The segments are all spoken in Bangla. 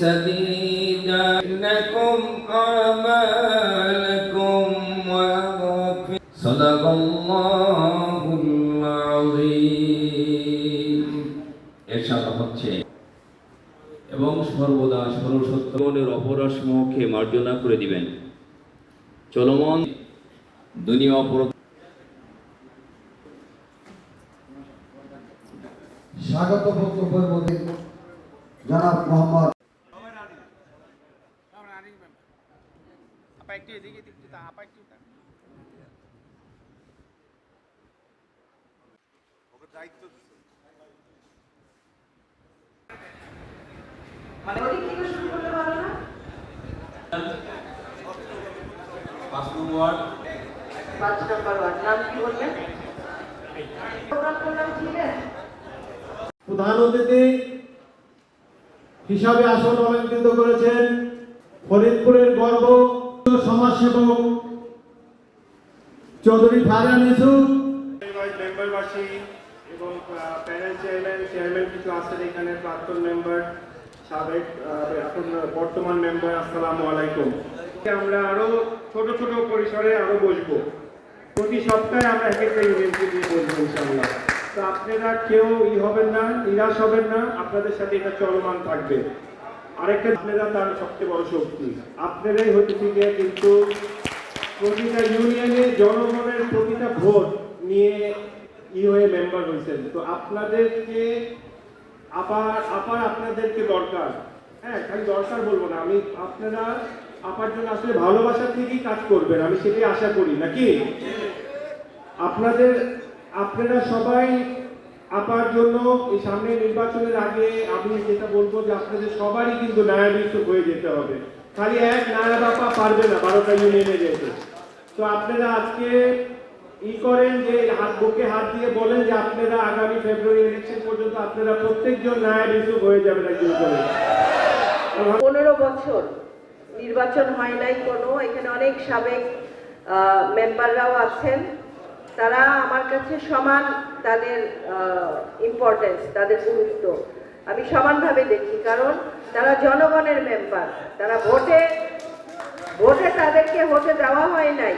سديدا لكم أعمالكم ويغفر صدق الله العظيم এরশাদ হচ্ছে এবং সর্বদা সর্বসত্যের অপরাধসমূহকে মার্জনা করে দিবেন। চলমান দুনিয়া অপরাধ স্বাগত বক্তব্যের মধ্যে জনাব মোহাম্মদ প্রধান অতিথি হিসাবে আসন অলঙ্কৃত করেছেন ফরিদপুরের গর্ব সমাজসেবক চৌধুরী ফারহান ইউসুফ, মেম্বারবাসী এবং প্যানেল চেয়ারম্যান কিছু আছেন এখানে, প্রাক্তন মেম্বার, সাবেক এখন বর্তমান মেম্বার, আসসালামু আলাইকুম। আমরা আরো ছোট ছোট পরিসরে আরো বসবো, প্রতি সপ্তাহে আমরা এক একটা ইভেন্টে দিয়ে বসবো ইনশাআল্লাহ। তো আপনারা কেউ হবেন না, নিরাশ হবেন না, আপনাদের সাথে এটা চলমান থাকবে। আরেকটা, আপনারা তার সবচেয়ে বড় শক্তি, আপনারাই হতে থেকে কিন্তু প্রতিটা ইউনিয়নে জনগণের প্রতিটা ভোট নিয়ে হয়ে মেম্বার হয়েছেন। তো আপনাদেরকে আপনাদেরকে দরকার, হ্যাঁ খালি দরকার বলবো না, আমি আপনারা আপার জন্য আসলে ভালোবাসা থেকেই কাজ করবেন, আমি সেটাই আশা করি, নাকি? আপনারা সবাই আপার জন্য এই সামনে নির্বাচনের আগে আমি যেটা বলবো যে আপনাদের সবারই কিন্তু নায়াব ইউসুফ হয়ে যেতে হবে। খালি এক নায়াব আপা পারবে না 12টা ইউনিয়নে যেতে। তো আপনারা আজকে করেন যে বুকে হাত দিয়ে বলেন যে আপনারা আগামী ফেব্রুয়ারি ইলেকশন পর্যন্ত আপনারা প্রত্যেকজন নায়াব ইউসুফ হয়ে যাবেন একজন করে। 15 বছর নির্বাচন হয় নাই কোনো, এখানে অনেক সাবেক মেম্বাররাও আছেন, তারা আমার কাছে সমান, তাদের ইম্পর্টেন্স, তাদের গুরুত্ব আমি সমানভাবে দেখি, কারণ তারা জনগণের মেম্বার, তারা ভোটে তাদেরকে ভোটে দেওয়া হয় নাই,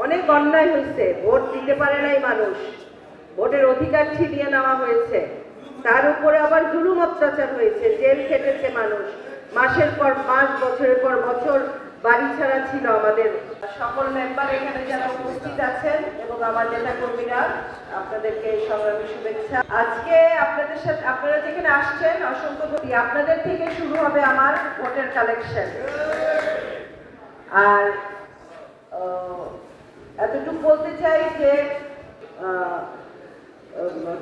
অনেক অন্যায় হয়েছে, ভোট দিতে পারে নাই মানুষ, ভোটের অধিকার ছিনিয়ে নেওয়া হয়েছে, তার উপরে আবার জুলুম অত্যাচার হয়েছে, জেল খেটেছে মানুষ, মাসের পর মাস, বছরের পর বছর বাড়ি ছাড়া ছিল আমাদের সকল মেম্বার এখানে যারা উপস্থিত আছেন এবং আমার নেতা কর্মীরা, আপনাদেরকে সংগ্রামী শুভেচ্ছা। আজকে আপনাদের সাথে, আপনারা যেখানে আসছেন অসংখ্য ধন্যবাদ। আপনাদের থেকে শুরু হবে আমার ভোটের কালেকশন। আর এতটুকু বলতে চাই যে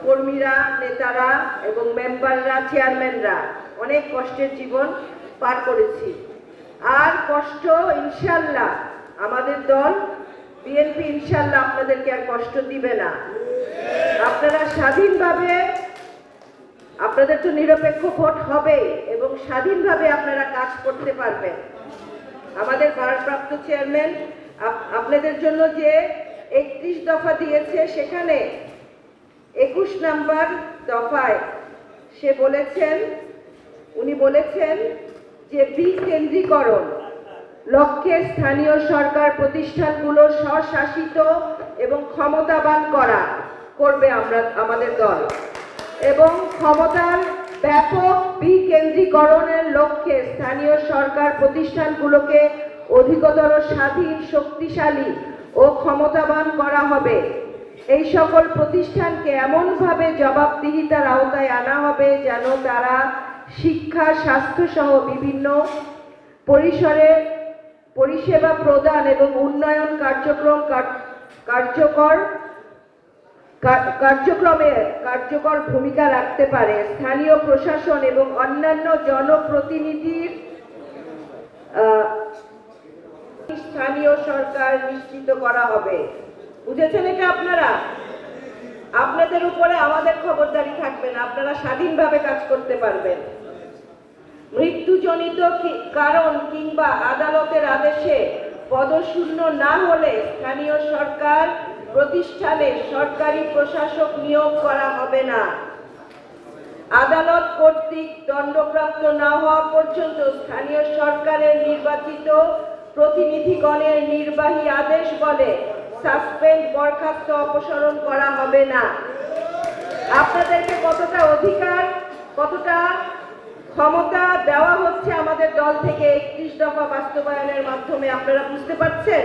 কর্মীরা, নেতারা এবং মেম্বাররা, চেয়ারম্যানরা অনেক কষ্টের জীবন পার করেছি, আর কষ্ট ইনশাল্লাহ আমাদের দল বিএনপি ইনশাল্লাহ আপনাদেরকে আর কষ্ট দিবে না। আপনারা স্বাধীনভাবে, আপনাদের তো নিরপেক্ষ ভোট হবে এবং স্বাধীনভাবে আপনারা কাজ করতে পারবেন। আমাদের ভারপ্রাপ্ত চেয়ারম্যান আপনাদের জন্য যে 31 দফা দিয়েছে, সেখানে 21 নম্বর দফায় উনি বলেছেন যে বিকেন্দ্রীকরণ লক্ষ্যে স্থানীয় সরকার প্রতিষ্ঠানগুলো স্বশাসিত এবং ক্ষমতাবান করবে আমাদের দল, এবং ক্ষমতার ব্যাপক বিকেন্দ্রীকরণের লক্ষ্যে স্থানীয় সরকার প্রতিষ্ঠানগুলোকে অধিকতর স্বাধীন, শক্তিশালী ও ক্ষমতাবান করা হবে। এই সকল প্রতিষ্ঠানকে এমনভাবে জবাবদিহিতার আওতায় আনা হবে যেন তারা শিক্ষা, স্বাস্থ্য সহ বিভিন্ন পরিসরে পরিষেবা প্রদান এবং উন্নয়ন কার্যক্রমে কার্যকর ভূমিকা রাখতে পারে। স্থানীয় প্রশাসন এবং অন্যান্য জনপ্রতিনিধির স্থানীয় সরকার নিশ্চিত করা হবে। বুঝেছেন এটা আপনারা? আপনাদের উপরে আমাদের খবরদারি থাকবে না, আপনারা স্বাধীনভাবে কাজ করতে পারবেন। মৃত্যুজনিত কারণ কিংবা আদালতের আদেশে পদশূন্য না হলে স্থানীয় সরকার প্রতিষ্ঠানে সরকারি প্রশাসক নিয়োগ করা হবে না। আদালত কর্তৃক দণ্ডপ্রাপ্ত না হওয়া পর্যন্ত স্থানীয় সরকারের নির্বাচিত প্রতিনিধিগণের নির্বাহী আদেশ বলে সাসপেন্ড বরখাস্ত অপসারণ করা হবে না। আপনাদেরকে কতটা অধিকার, কতটা ক্ষমতা দেওয়া হচ্ছে আমাদের দল থেকে 31 দফা বাস্তবায়নের মাধ্যমে, আপনারা বুঝতে পারছেন?